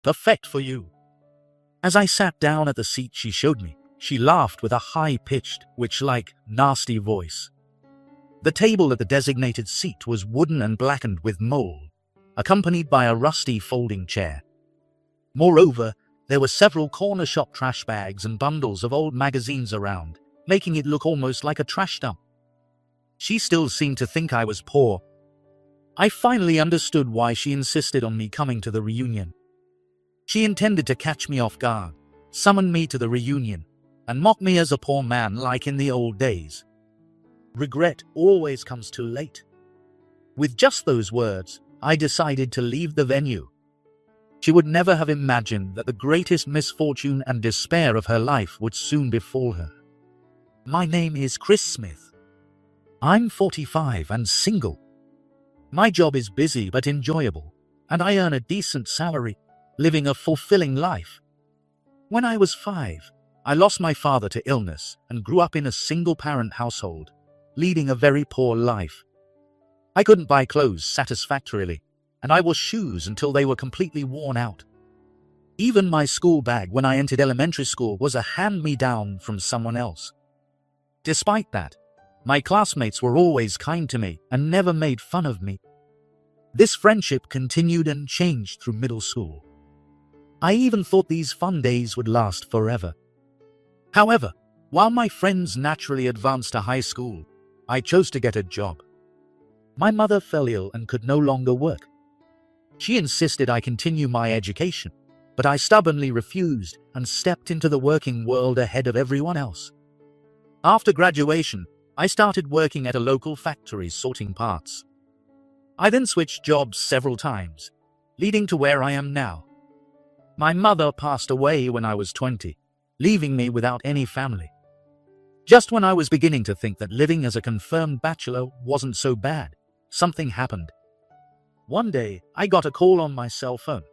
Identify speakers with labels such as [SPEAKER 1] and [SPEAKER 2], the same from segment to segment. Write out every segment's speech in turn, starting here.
[SPEAKER 1] Perfect for you." As I sat down at the seat she showed me, she laughed with a high-pitched, witch-like, nasty voice. The table at the designated seat was wooden and blackened with mold, accompanied by a rusty folding chair. Moreover, there were several corner shop trash bags and bundles of old magazines around, making it look almost like a trash dump. She still seemed to think I was poor. I finally understood why she insisted on me coming to the reunion. She intended to catch me off guard, summon me to the reunion, and mock me as a poor man like in the old days. Regret always comes too late. With just those words, I decided to leave the venue. She would never have imagined that the greatest misfortune and despair of her life would soon befall her. My name is Chris Smith. I'm 45 and single. My job is busy but enjoyable, and I earn a decent salary, living a fulfilling life. When I was 5, I lost my father to illness and grew up in a single-parent household, leading a very poor life. I couldn't buy clothes satisfactorily, and I wore shoes until they were completely worn out. Even my school bag when I entered elementary school was a hand-me-down from someone else. Despite that, my classmates were always kind to me and never made fun of me. This friendship continued and changed through middle school. I even thought these fun days would last forever. However, while my friends naturally advanced to high school, I chose to get a job. My mother fell ill and could no longer work. She insisted I continue my education, but I stubbornly refused and stepped into the working world ahead of everyone else. After graduation, I started working at a local factory sorting parts. I then switched jobs several times, leading to where I am now. My mother passed away when I was 20, leaving me without any family. Just when I was beginning to think that living as a confirmed bachelor wasn't so bad, something happened. One day, I got a call on my cell phone.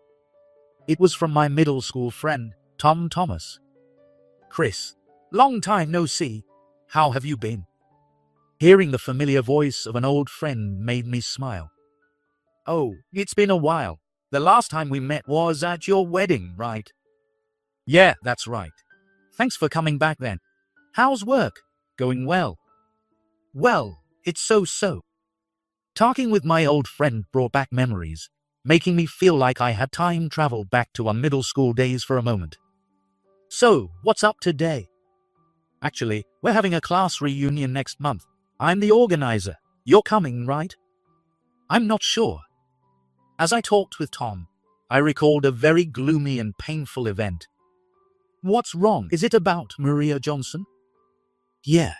[SPEAKER 1] It was from my middle school friend, Tom Thomas. "Chris, long time no see. How have you been?" Hearing the familiar voice of an old friend made me smile. "Oh, it's been a while. The last time we met was at your wedding, right?" "Yeah, that's right. Thanks for coming back then. How's work? Going well?" "Well, it's so-so." Talking with my old friend brought back memories, making me feel like I had time traveled back to our middle school days for a moment. "So, what's up today?" "Actually, we're having a class reunion next month. I'm the organizer. You're coming, right?" "I'm not sure." As I talked with Tom, I recalled a very gloomy and painful event. "What's wrong? Is it about Maria Johnson?" "Yeah.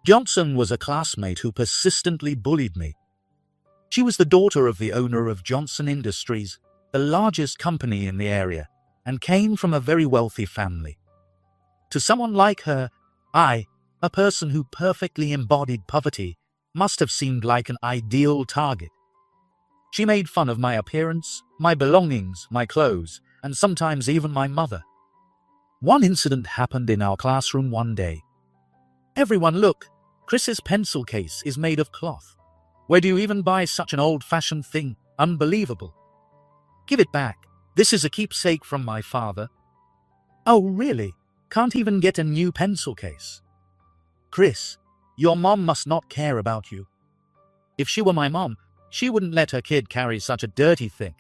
[SPEAKER 1] Johnson was a classmate who persistently bullied me. She was the daughter of the owner of Johnson Industries, the largest company in the area, and came from a very wealthy family. To someone like her, I, a person who perfectly embodied poverty, must have seemed like an ideal target. She made fun of my appearance, my belongings, my clothes, and sometimes even my mother. One incident happened in our classroom one day. "Everyone look, Chris's pencil case is made of cloth. Where do you even buy such an old-fashioned thing? Unbelievable. Give it back. This is a keepsake from my father." "Oh, really? Can't even get a new pencil case?" "Chris, your mom must not care about you. If she were my mom, she wouldn't let her kid carry such a dirty thing.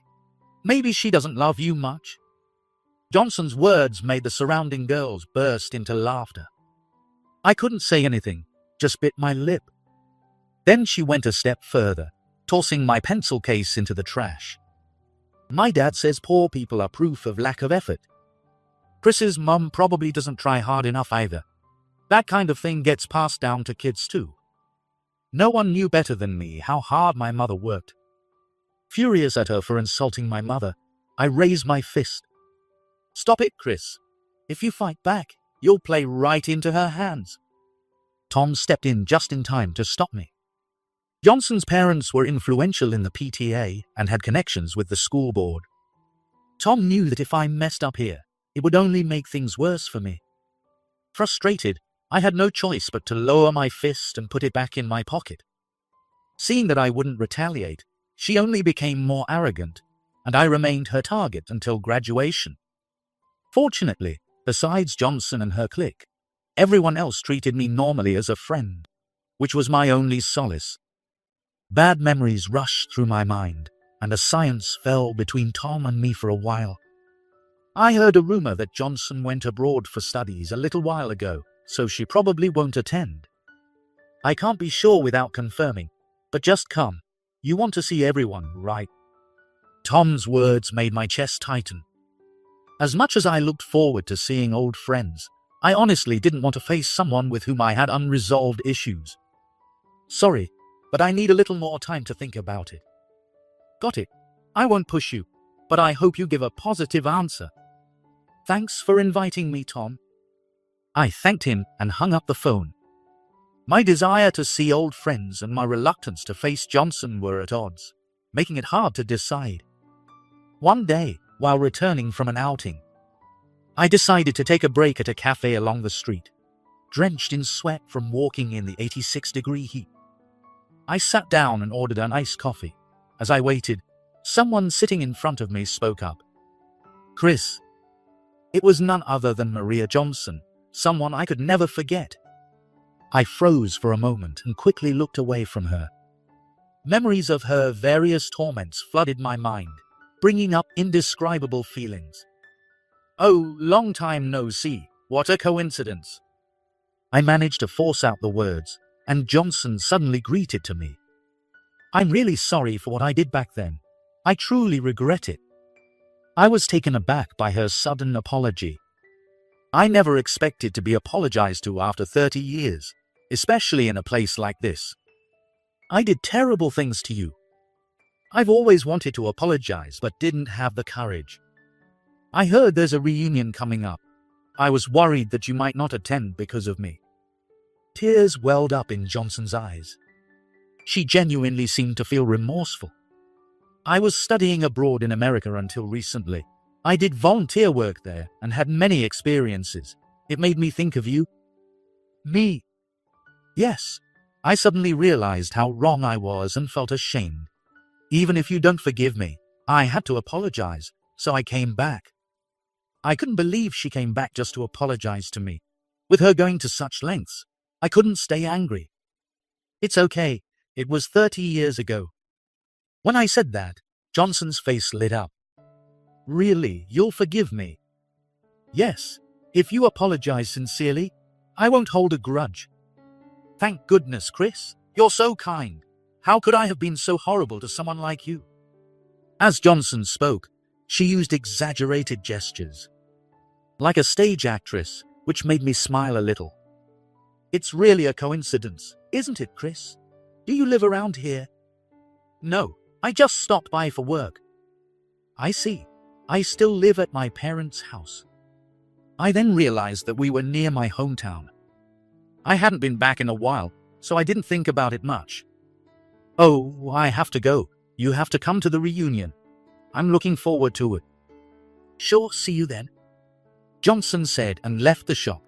[SPEAKER 1] Maybe she doesn't love you much." Johnson's words made the surrounding girls burst into laughter. I couldn't say anything, just bit my lip. Then she went a step further, tossing my pencil case into the trash. "My dad says poor people are proof of lack of effort. Chris's mum probably doesn't try hard enough either. That kind of thing gets passed down to kids too." No one knew better than me how hard my mother worked. Furious at her for insulting my mother, I raised my fist. "Stop it, Chris. If you fight back, you'll play right into her hands." Tom stepped in just in time to stop me. Johnson's parents were influential in the PTA and had connections with the school board. Tom knew that if I messed up here, it would only make things worse for me. Frustrated, I had no choice but to lower my fist and put it back in my pocket. Seeing that I wouldn't retaliate, she only became more arrogant, and I remained her target until graduation. Fortunately, besides Johnson and her clique, everyone else treated me normally as a friend, which was my only solace. Bad memories rushed through my mind, and a silence fell between Tom and me for a while. I heard a rumor that Johnson went abroad for studies a little while ago, so she probably won't attend. I can't be sure without confirming, but just come. You want to see everyone, right? Tom's words made my chest tighten. As much as I looked forward to seeing old friends, I honestly didn't want to face someone with whom I had unresolved issues. Sorry, but I need a little more time to think about it. Got it. I won't push you, but I hope you give a positive answer. Thanks for inviting me, Tom. I thanked him and hung up the phone. My desire to see old friends and my reluctance to face Johnson were at odds, making it hard to decide. One day, while returning from an outing, I decided to take a break at a cafe along the street, drenched in sweat from walking in the 86-degree heat. I sat down and ordered an iced coffee. As I waited, someone sitting in front of me spoke up. Chris. It was none other than Maria Johnson, someone I could never forget. I froze for a moment and quickly looked away from her. Memories of her various torments flooded my mind, bringing up indescribable feelings. Oh, long time no see. What a coincidence. I managed to force out the words, and Johnson suddenly greeted to me. I'm really sorry for what I did back then. I truly regret it. I was taken aback by her sudden apology. I never expected to be apologized to after 30 years, especially in a place like this. I did terrible things to you. I've always wanted to apologize but didn't have the courage. I heard there's a reunion coming up. I was worried that you might not attend because of me. Tears welled up in Johnson's eyes. She genuinely seemed to feel remorseful. I was studying abroad in America until recently. I did volunteer work there and had many experiences. It made me think of you. Me. Yes. I suddenly realized how wrong I was and felt ashamed. Even if you don't forgive me, I had to apologize, so I came back. I couldn't believe she came back just to apologize to me. With her going to such lengths, I couldn't stay angry. It's okay. It was 30 years ago. When I said that, Johnson's face lit up. Really, you'll forgive me? Yes, if you apologize sincerely, I won't hold a grudge. Thank goodness, Chris. You're so kind. How could I have been so horrible to someone like you? As Johnson spoke, she used exaggerated gestures, like a stage actress, which made me smile a little. It's really a coincidence, isn't it, Chris? Do you live around here? No, I just stopped by for work. I see. I still live at my parents' house. I then realized that we were near my hometown. I hadn't been back in a while, so I didn't think about it much. Oh, I have to go. You have to come to the reunion. I'm looking forward to it. Sure, see you then, Johnson said and left the shop.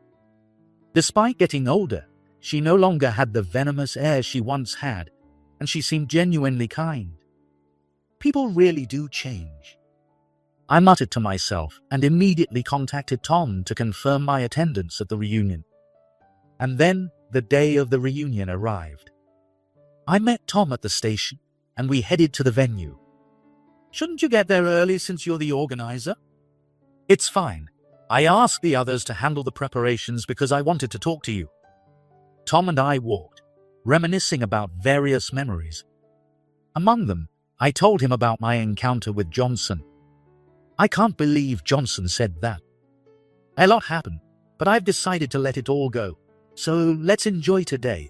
[SPEAKER 1] Despite getting older, she no longer had the venomous air she once had, and she seemed genuinely kind. People really do change. I muttered to myself and immediately contacted Tom to confirm my attendance at the reunion. And then the day of the reunion arrived. I met Tom at the station and we headed to the venue. Shouldn't you get there early since you're the organizer? It's fine. I asked the others to handle the preparations because I wanted to talk to you. Tom and I walked, reminiscing about various memories. Among them, I told him about my encounter with Johnson. I can't believe Johnson said that. A lot happened, but I've decided to let it all go, so let's enjoy today.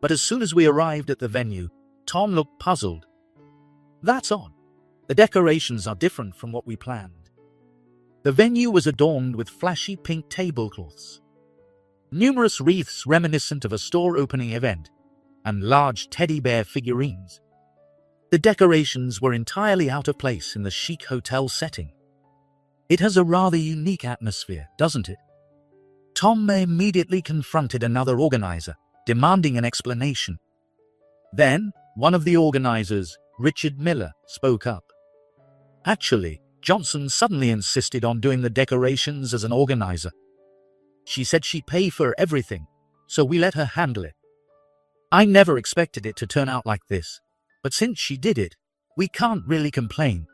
[SPEAKER 1] But as soon as we arrived at the venue, Tom looked puzzled. That's odd. The decorations are different from what we planned. The venue was adorned with flashy pink tablecloths, numerous wreaths reminiscent of a store opening event, and large teddy bear figurines. The decorations were entirely out of place in the chic hotel setting. It has a rather unique atmosphere, doesn't it? Tom immediately confronted another organizer, demanding an explanation. Then, one of the organizers, Richard Miller, spoke up. Actually, Johnson suddenly insisted on doing the decorations as an organizer. She said she'd pay for everything, so we let her handle it. I never expected it to turn out like this, but since she did it, we can't really complain.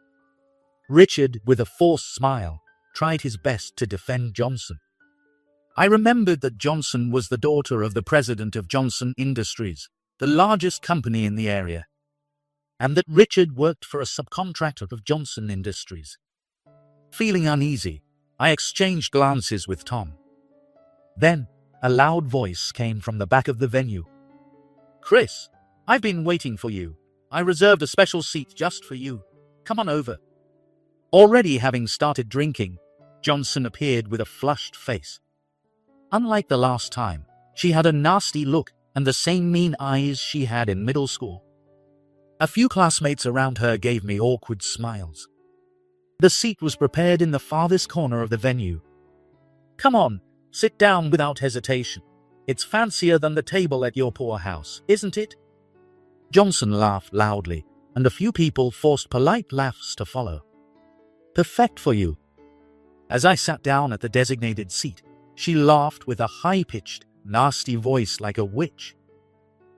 [SPEAKER 1] Richard, with a forced smile, tried his best to defend Johnson. I remembered that Johnson was the daughter of the president of Johnson Industries, the largest company in the area, and that Richard worked for a subcontractor of Johnson Industries. Feeling uneasy, I exchanged glances with Tom. Then, a loud voice came from the back of the venue. "Chris, I've been waiting for you. I reserved a special seat just for you. Come on over." Already having started drinking, Johnson appeared with a flushed face. Unlike the last time, she had a nasty look and the same mean eyes she had in middle school. A few classmates around her gave me awkward smiles. The seat was prepared in the farthest corner of the venue. "Come on, sit down without hesitation. It's fancier than the table at your poor house, isn't it?" Johnson laughed loudly, and a few people forced polite laughs to follow. "Perfect for you." As I sat down at the designated seat, she laughed with a high-pitched, nasty voice like a witch.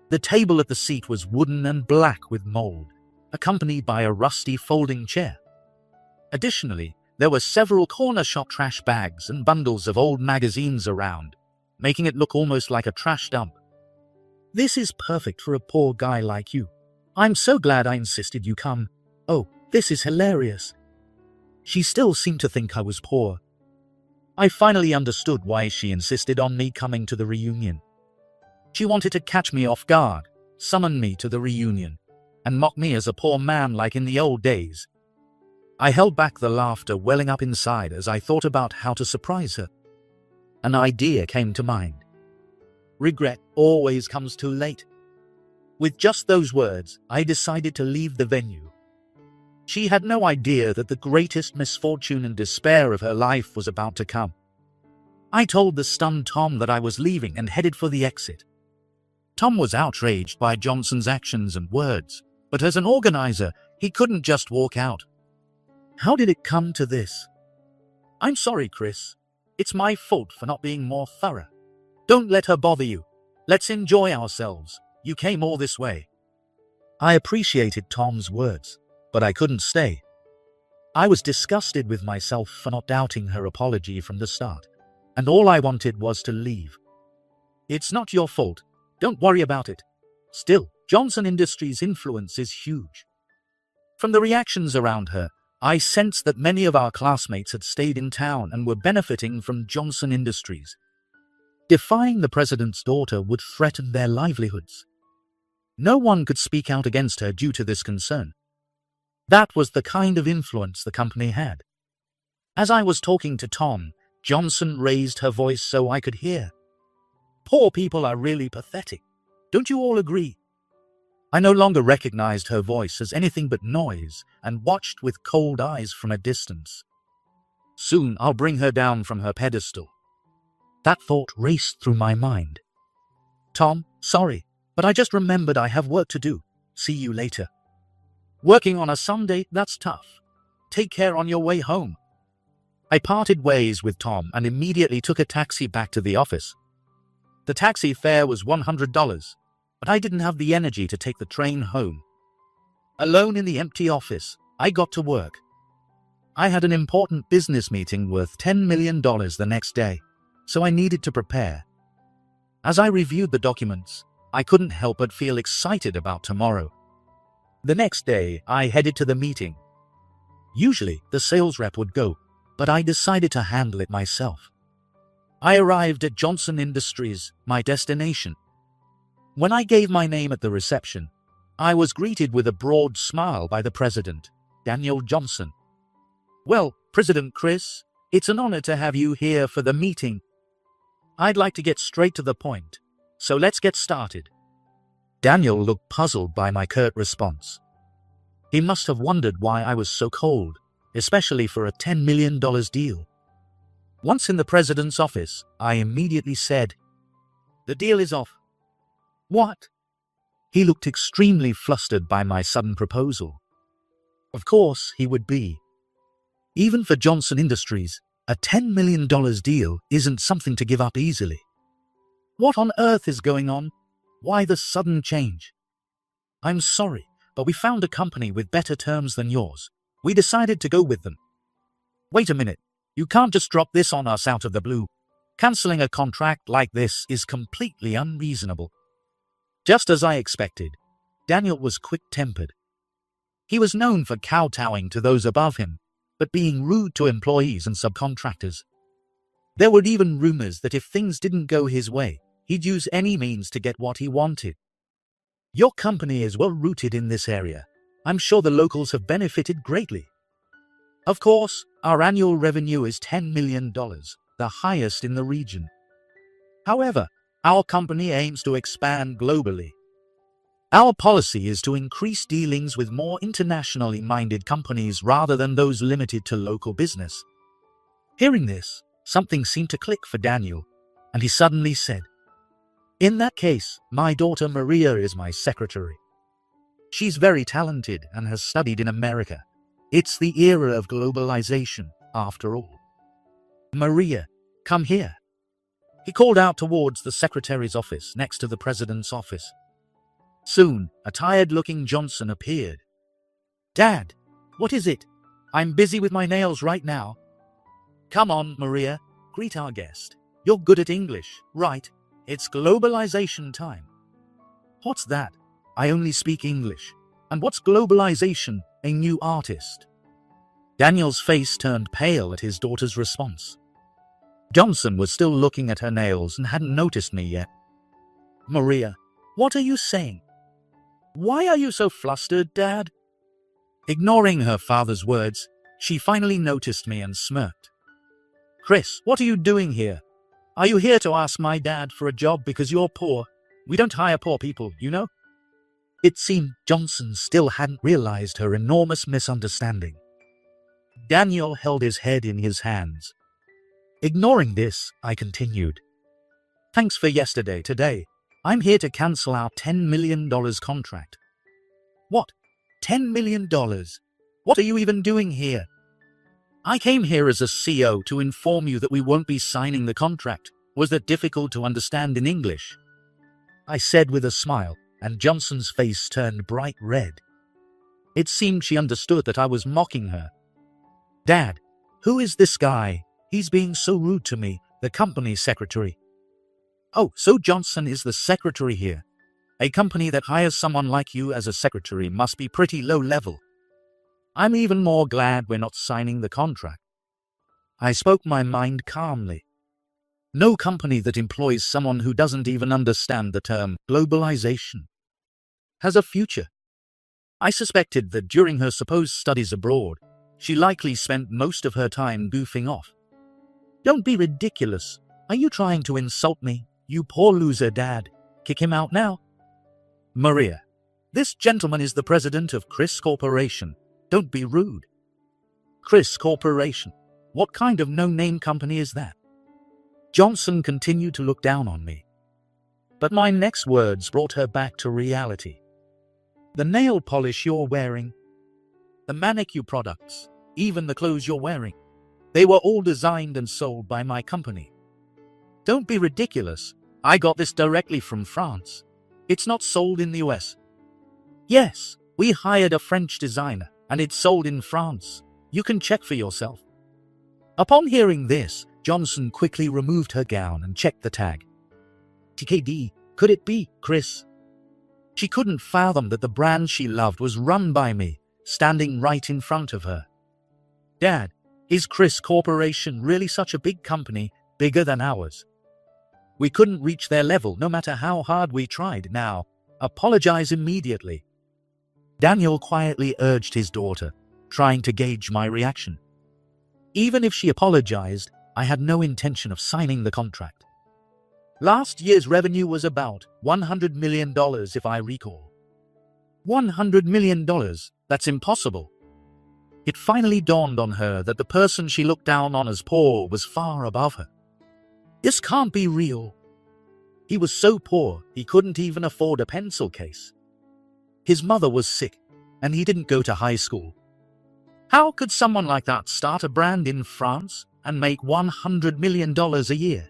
[SPEAKER 1] The table at the seat was wooden and black with mold, accompanied by a rusty folding chair. Additionally, there were several corner shop trash bags and bundles of old magazines around, making it look almost like a trash dump. "This is perfect for a poor guy like you. I'm so glad I insisted you come. Oh, this is hilarious." She still seemed to think I was poor. I finally understood why she insisted on me coming to the reunion. She wanted to catch me off guard, summon me to the reunion, and mock me as a poor man like in the old days. I held back the laughter welling up inside as I thought about how to surprise her. An idea came to mind. Regret always comes too late. With just those words, I decided to leave the venue. She had no idea that the greatest misfortune and despair of her life was about to come. I told the stunned Tom that I was leaving and headed for the exit. Tom was outraged by Johnson's actions and words, but as an organizer, he couldn't just walk out. "How did it come to this?" "I'm sorry, Chris. It's my fault for not being more thorough. Don't let her bother you. Let's enjoy ourselves. You came all this way." I appreciated Tom's words, but I couldn't stay. I was disgusted with myself for not doubting her apology from the start, and all I wanted was to leave. "It's not your fault. Don't worry about it. Still, Johnson Industries' influence is huge." From the reactions around her, I sensed that many of our classmates had stayed in town and were benefiting from Johnson Industries. Defying the president's daughter would threaten their livelihoods. No one could speak out against her due to this concern. That was the kind of influence the company had. As I was talking to Tom, Johnson raised her voice so I could hear. "Poor people are really pathetic. Don't you all agree?" I no longer recognized her voice as anything but noise and watched with cold eyes from a distance. Soon I'll bring her down from her pedestal. That thought raced through my mind. "Tom, sorry, but I just remembered I have work to do. See you later." "Working on a Sunday, that's tough. Take care on your way home." I parted ways with Tom and immediately took a taxi back to the office. The taxi fare was $100, but I didn't have the energy to take the train home. Alone in the empty office, I got to work. I had an important business meeting worth $10 million the next day, so I needed to prepare. As I reviewed the documents, I couldn't help but feel excited about tomorrow. The next day, I headed to the meeting. Usually, the sales rep would go, but I decided to handle it myself. I arrived at Johnson Industries, my destination. When I gave my name at the reception, I was greeted with a broad smile by the president, Daniel Johnson. "Well, President Chris, it's an honor to have you here for the meeting. I'd like to get straight to the point, so let's get started." Daniel looked puzzled by my curt response. He must have wondered why I was so cold, especially for a $10 million deal. Once in the president's office, I immediately said, "The deal is off." "What?" He looked extremely flustered by my sudden proposal. Of course he would be. Even for Johnson Industries, a $10 million deal isn't something to give up easily. What on earth is going on? Why the sudden change? I'm sorry, but we found a company with better terms than yours. We decided to go with them. Wait a minute. You can't just drop this on us out of the blue. Canceling a contract like this is completely unreasonable. Just as I expected, Daniel was quick-tempered. He was known for kowtowing to those above him, but being rude to employees and subcontractors. There were even rumors that if things didn't go his way, he'd use any means to get what he wanted. Your company is well rooted in this area. I'm sure the locals have benefited greatly. Of course, our annual revenue is $10 million, the highest in the region. However, our company aims to expand globally. Our policy is to increase dealings with more internationally minded companies rather than those limited to local business. Hearing this, something seemed to click for Daniel, and he suddenly said, "In that case, my daughter Maria is my secretary. She's very talented and has studied in America. It's the era of globalization, after all. Maria, come here." He called out towards the secretary's office next to the president's office. Soon, a tired-looking Johnson appeared. "Dad, what is it? I'm busy with my nails right now." "Come on, Maria, greet our guest. You're good at English, right? It's globalization time." "What's that? I only speak English. And what's globalization, a new artist?" Daniel's face turned pale at his daughter's response. Johnson was still looking at her nails and hadn't noticed me yet. "Maria, what are you saying? Why are you so flustered, Dad?" Ignoring her father's words, she finally noticed me and smirked. "Chris, what are you doing here? Are you here to ask my dad for a job because you're poor? We don't hire poor people, you know?" It seemed Johnson still hadn't realized her enormous misunderstanding. Daniel held his head in his hands. Ignoring this, I continued. "Thanks for yesterday. Today, I'm here to cancel our $10 million contract." "What? $10 million? What are you even doing here?" "I came here as a CO to inform you that we won't be signing the contract. Was that difficult to understand in English?" I said with a smile, and Johnson's face turned bright red. It seemed she understood that I was mocking her. "Dad, who is this guy? He's being so rude to me, the company secretary." "Oh, so Johnson is the secretary here. A company that hires someone like you as a secretary must be pretty low level. I'm even more glad we're not signing the contract." I spoke my mind calmly. No company that employs someone who doesn't even understand the term globalization has a future. I suspected that during her supposed studies abroad, she likely spent most of her time goofing off. "Don't be ridiculous. Are you trying to insult me? You poor loser, Dad. Kick him out now." "Maria, this gentleman is the president of Chris Corporation. Don't be rude." "Chris Corporation? What kind of no-name company is that?" Johnson continued to look down on me. But my next words brought her back to reality. "The nail polish you're wearing, the manicure products, even the clothes you're wearing, they were all designed and sold by my company." "Don't be ridiculous. I got this directly from France. It's not sold in the US." "Yes, we hired a French designer, and it's sold in France. You can check for yourself." Upon hearing this, Johnson quickly removed her gown and checked the tag. "TKD, could it be, Chris?" She couldn't fathom that the brand she loved was run by me, standing right in front of her. "Dad, is Chris Corporation really such a big company, bigger than ours? We couldn't reach their level no matter how hard we tried. Now, apologize immediately." Daniel quietly urged his daughter, trying to gauge my reaction. Even if she apologized, I had no intention of signing the contract. Last year's revenue was about $100 million, if I recall. $100 million? That's impossible. It finally dawned on her that the person she looked down on as poor was far above her. This can't be real. He was so poor he couldn't even afford a pencil case. His mother was sick, and he didn't go to high school. How could someone like that start a brand in France and make $100 million a year?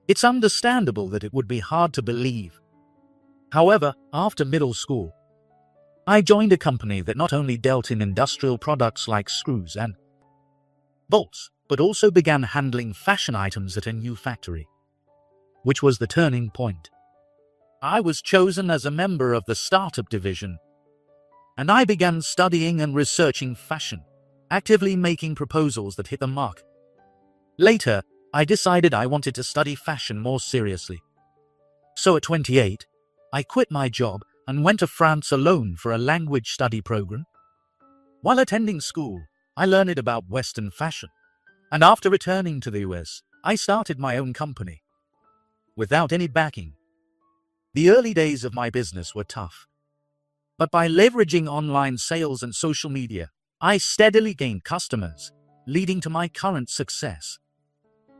[SPEAKER 1] It's understandable that it would be hard to believe. However, after middle school, I joined a company that not only dealt in industrial products like screws and bolts, but also began handling fashion items at a new factory, which was the turning point. I was chosen as a member of the startup division, and I began studying and researching fashion, actively making proposals that hit the mark. Later, I decided I wanted to study fashion more seriously. So at 28, I quit my job and went to France alone for a language study program. While attending school, I learned about Western fashion, and after returning to the US, I started my own company. Without any backing. The early days of my business were tough. But by leveraging online sales and social media, I steadily gained customers, leading to my current success.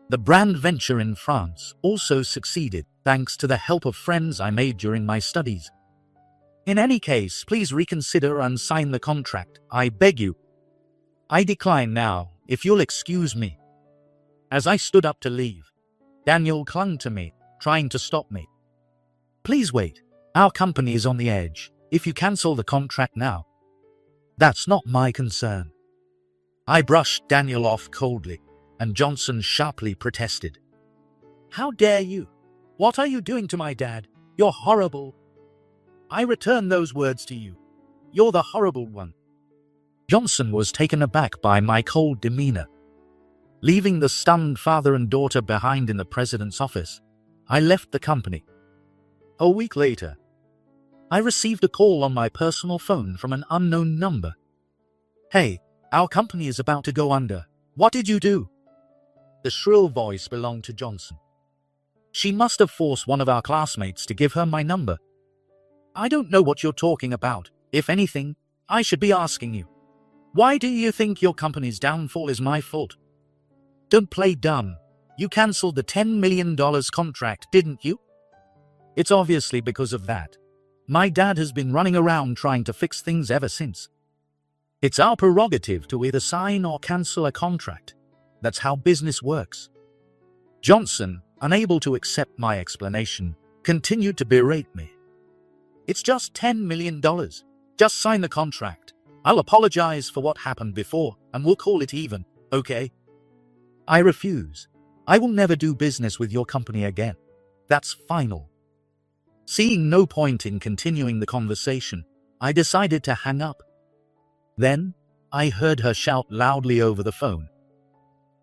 [SPEAKER 1] The brand venture in France also succeeded thanks to the help of friends I made during my studies. In any case, please reconsider and sign the contract, I beg you. I decline now, if you'll excuse me. As I stood up to leave, Daniel clung to me, trying to stop me. Please wait, our company is on the edge. If you cancel the contract now, that's not my concern. I brushed Daniel off coldly, and Johnson sharply protested. How dare you? What are you doing to my dad? You're horrible. I return those words to you. You're the horrible one. Johnson was taken aback by my cold demeanor. Leaving the stunned father and daughter behind in the president's office, I left the company. A week later, I received a call on my personal phone from an unknown number. Hey, our company is about to go under. What did you do? The shrill voice belonged to Johnson. She must have forced one of our classmates to give her my number. I don't know what you're talking about. If anything, I should be asking you. Why do you think your company's downfall is my fault? Don't play dumb. You cancelled the $10 million contract, didn't you? It's obviously because of that. My dad has been running around trying to fix things ever since. It's our prerogative to either sign or cancel a contract. That's how business works. Johnson, unable to accept my explanation, continued to berate me. It's just $10 million. Just sign the contract. I'll apologize for what happened before, and we'll call it even, okay? I refuse. I will never do business with your company again. That's final. Seeing no point in continuing the conversation, I decided to hang up. Then, I heard her shout loudly over the phone.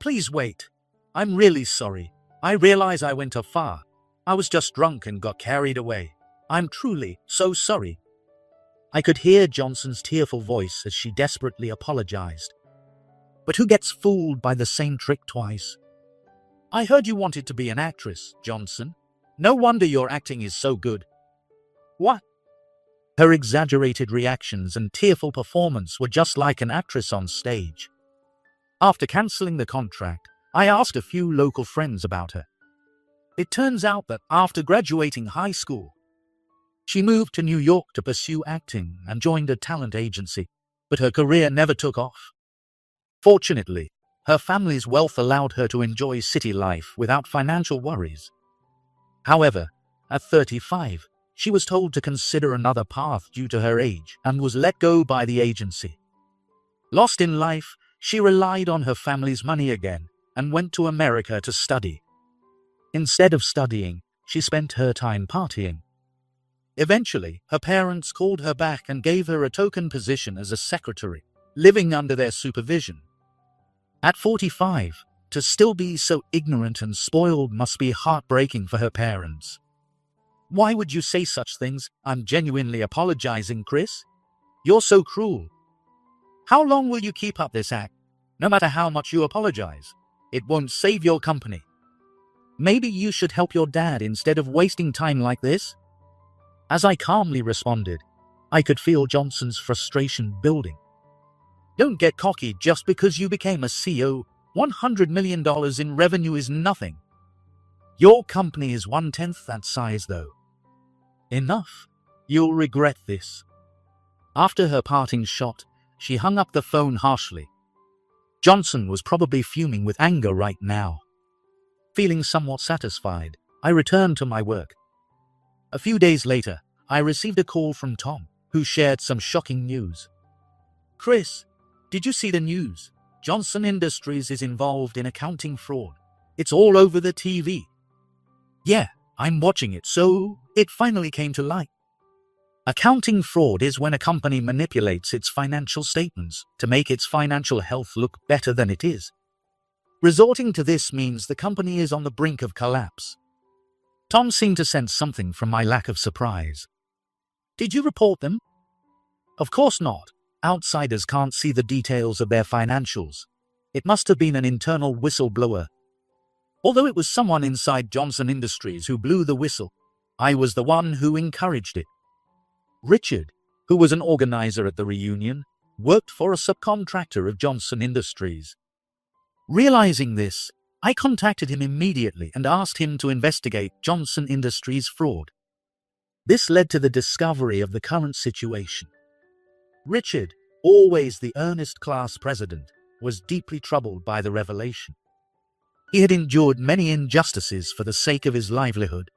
[SPEAKER 1] Please wait. I'm really sorry. I realize I went too far. I was just drunk and got carried away. I'm truly so sorry. I could hear Johnson's tearful voice as she desperately apologized. But who gets fooled by the same trick twice? I heard you wanted to be an actress, Johnson. No wonder your acting is so good. What? Her exaggerated reactions and tearful performance were just like an actress on stage. After cancelling the contract, I asked a few local friends about her. It turns out that after graduating high school, she moved to New York to pursue acting and joined a talent agency, but her career never took off. Fortunately, her family's wealth allowed her to enjoy city life without financial worries. However, at 35, she was told to consider another path due to her age and was let go by the agency. Lost in life, she relied on her family's money again and went to America to study. Instead of studying, she spent her time partying. Eventually, her parents called her back and gave her a token position as a secretary, living under their supervision. At 45, to still be so ignorant and spoiled must be heartbreaking for her parents. Why would you say such things? I'm genuinely apologizing, Chris. You're so cruel. How long will you keep up this act? No matter how much you apologize, it won't save your company. Maybe you should help your dad instead of wasting time like this? As I calmly responded, I could feel Johnson's frustration building. Don't get cocky just because you became a CEO. $100 million in revenue is nothing. Your company is 1/10 that size though. Enough. You'll regret this. After her parting shot, She hung up the phone harshly. Johnson was probably fuming with anger right now. Feeling somewhat satisfied, I returned to my work. A few days later, I received a call from Tom, who shared some shocking news. "Chris, did you see the news? Johnson Industries is involved in accounting fraud. It's all over the TV." "Yeah, I'm watching it, so it finally came to light." Accounting fraud is when a company manipulates its financial statements to make its financial health look better than it is. Resorting to this means the company is on the brink of collapse. Tom seemed to sense something from my lack of surprise. "Did you report them?" "Of course not. Outsiders can't see the details of their financials. It must have been an internal whistleblower. Although it was someone inside Johnson Industries who blew the whistle, I was the one who encouraged it." Richard, who was an organizer at the reunion, worked for a subcontractor of Johnson Industries. Realizing this, I contacted him immediately and asked him to investigate Johnson Industries' fraud. This led to the discovery of the current situation. Richard, always the earnest class president, was deeply troubled by the revelation. He had endured many injustices for the sake of his livelihood,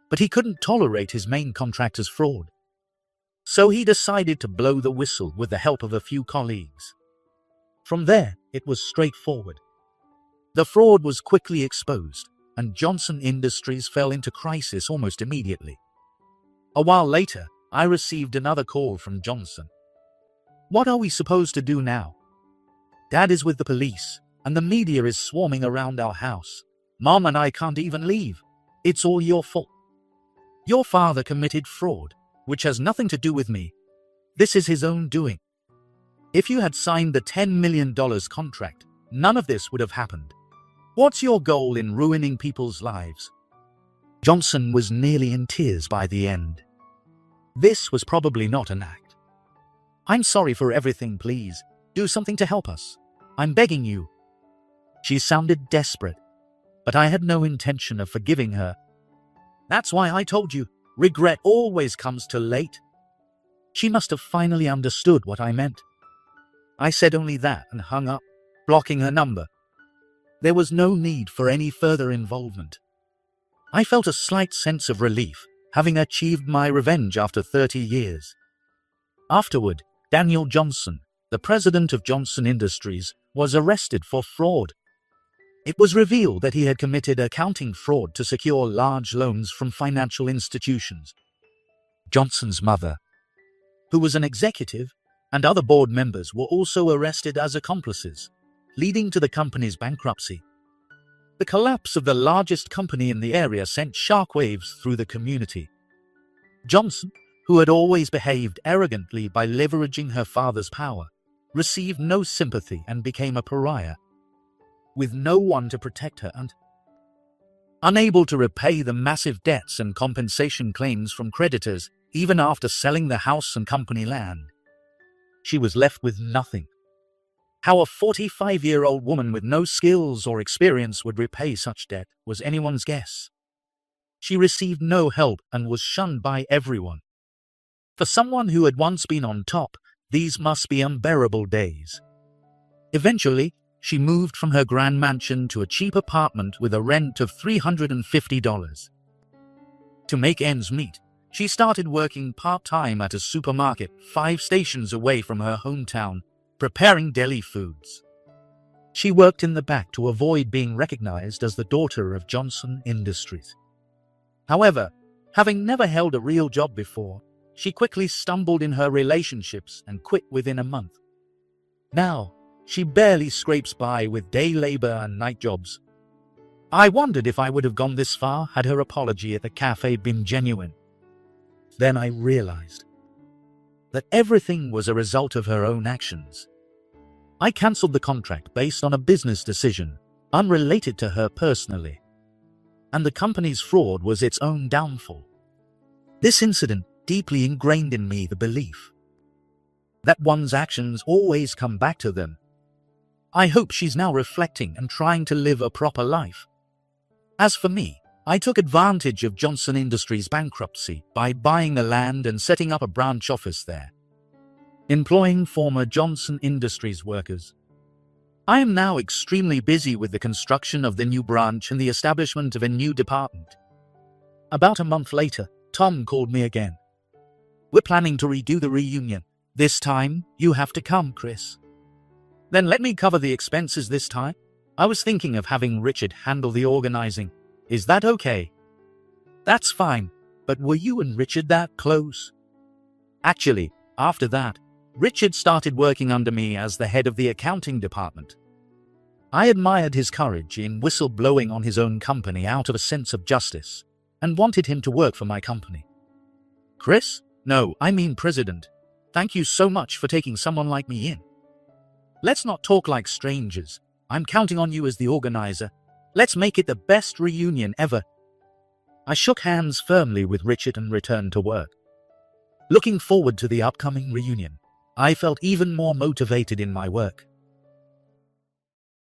[SPEAKER 1] but he couldn't tolerate his main contractor's fraud. So he decided to blow the whistle with the help of a few colleagues. From there, it was straightforward. The fraud was quickly exposed, and Johnson Industries fell into crisis almost immediately. A while later, I received another call from Johnson. "What are we supposed to do now? Dad is with the police, and the media is swarming around our house. Mom and I can't even leave. It's all your fault. Your father committed fraud, which has nothing to do with me. This is his own doing. If you had signed the $10 million contract, none of this would have happened. What's your goal in ruining people's lives?" Johnson was nearly in tears by the end. This was probably not an act. "I'm sorry for everything, please. Do something to help us. I'm begging you." She sounded desperate, but I had no intention of forgiving her. "That's why I told you. Regret always comes too late." She must have finally understood what I meant. I said only that and hung up, blocking her number. There was no need for any further involvement. I felt a slight sense of relief, having achieved my revenge after 30 years. Afterward, Daniel Johnson, the president of Johnson Industries, was arrested for fraud. It was revealed that he had committed accounting fraud to secure large loans from financial institutions. Johnson's mother, who was an executive, and other board members were also arrested as accomplices, leading to the company's bankruptcy. The collapse of the largest company in the area sent shockwaves through the community. Johnson, who had always behaved arrogantly by leveraging her father's power, received no sympathy and became a pariah, with no one to protect her and unable to repay the massive debts and compensation claims from creditors even after selling the house and company land. She was left with nothing. How a 45-year-old woman with no skills or experience would repay such debt was anyone's guess. She received no help and was shunned by everyone. For someone who had once been on top, these must be unbearable days. Eventually, she moved from her grand mansion to a cheap apartment with a rent of $350. To make ends meet, she started working part-time at a supermarket 5 stations away from her hometown, preparing deli foods. She worked in the back to avoid being recognized as the daughter of Johnson Industries. However, having never held a real job before, she quickly stumbled in her relationships and quit within a month. Now, she barely scrapes by with day labor and night jobs. I wondered if I would have gone this far had her apology at the cafe been genuine. Then I realized that everything was a result of her own actions. I cancelled the contract based on a business decision, unrelated to her personally. And the company's fraud was its own downfall. This incident deeply ingrained in me the belief that one's actions always come back to them. I hope she's now reflecting and trying to live a proper life. As for me, I took advantage of Johnson Industries' bankruptcy by buying the land and setting up a branch office there. employing former Johnson Industries workers. I am now extremely busy with the construction of the new branch and the establishment of a new department. About a month later, Tom called me again. We're planning to redo the reunion. This time, you have to come, Chris. Then let me cover the expenses this time. I was thinking of having Richard handle the organizing. Is that okay? That's fine, but were you and Richard that close? Actually, after that, Richard started working under me as the head of the accounting department. I admired his courage in whistleblowing on his own company out of a sense of justice, and wanted him to work for my company. Chris? No, I mean President. Thank you so much for taking someone like me in. Let's not talk like strangers. I'm counting on you as the organizer. Let's make it the best reunion ever. I shook hands firmly with Richard and returned to work. Looking forward to the upcoming reunion, I felt even more motivated in my work.